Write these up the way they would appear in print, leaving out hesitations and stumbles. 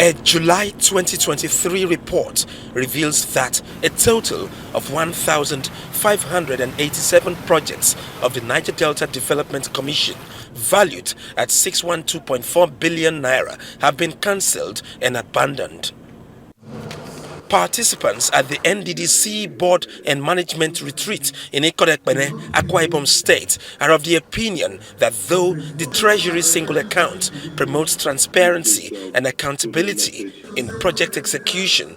A July 2023 report reveals that a total of 1,587 projects of the Niger Delta Development Commission, valued at 612.4 billion naira, have been cancelled and abandoned. Participants at the Nddc Board and Management Retreat in Ikorekpene, Akwa Ibom State, are of the opinion that though the Treasury single account promotes transparency and accountability in project execution,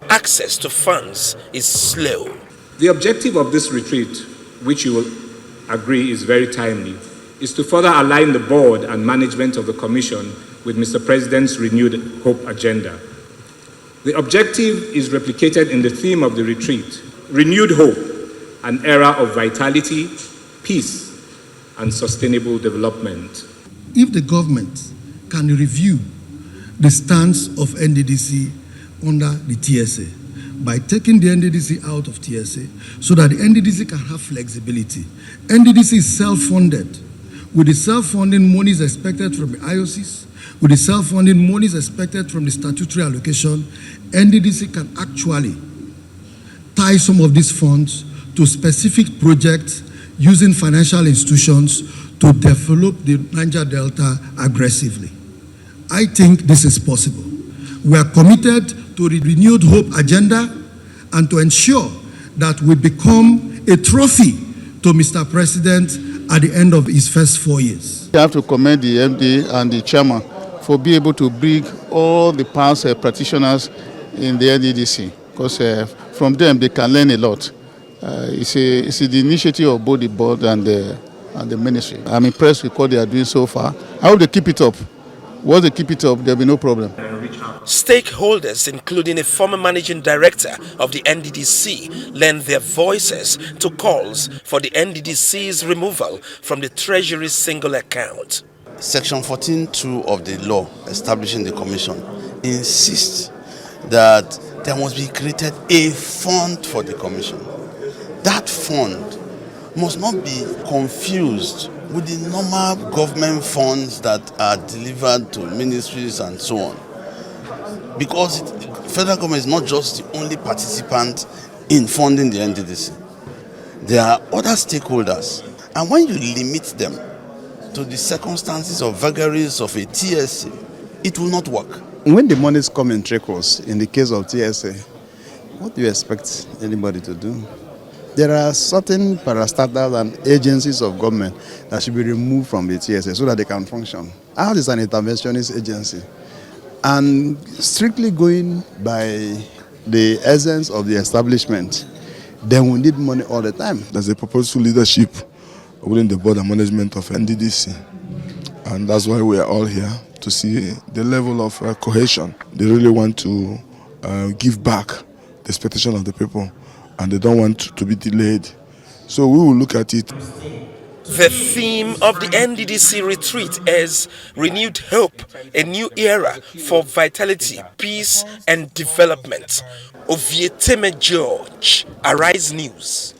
access to funds is slow. The objective of this retreat, which you will agree is very timely, is to further align the board and management of the Commission with Mr. President's renewed hope agenda. The objective is replicated in the theme of the retreat: renewed hope, an era of vitality, peace, and sustainable development. If the government can review the stance of Nddc under the TSA by taking the Nddc out of TSA so that the Nddc can have flexibility. Nddc is self-funded. With the self-funding monies expected from the IOCs, with the self-funding monies expected from the statutory allocation, Nddc can actually tie some of these funds to specific projects using financial institutions to develop the Niger Delta aggressively. I think this is possible. We are committed to the renewed hope agenda and to ensure that we become a trophy to Mr. President at the end of his first 4 years. I have to commend the MD and the chairman for being able to bring all the past practitioners in the Nddc, because from them they can learn a lot. It's the initiative of both the board and the ministry. I'm impressed with what they are doing so far. I hope they keep it up. Once they keep it up, there'll be no problem. Stakeholders, including a former managing director of the Nddc, lend their voices to calls for the Nddc's removal from the Treasury single account. Section 14(2) of the law establishing the commission insists that there must be created a fund for the commission. That fund must not be confused with the normal government funds that are delivered to ministries and so on. Because the federal government is not just the only participant in funding the Nddc. There are other stakeholders. And when you limit them to the circumstances or vagaries of a TSA, it will not work. When the monies come in trickles, in the case of TSA, what do you expect anybody to do? There are certain parastatals and agencies of government that should be removed from the TSA so that they can function. Ours is an interventionist agency. And strictly going by the essence of the establishment, then we need money all the time. There's a purposeful leadership within the board and management of Nddc. And that's why we are all here, to see the level of cohesion. They really want to give back the expectation of the people, and they don't want to be delayed. So we will look at it. The theme of the Nddc retreat is renewed hope, a new era for vitality, peace, and development. Ovieteme George, Arise News.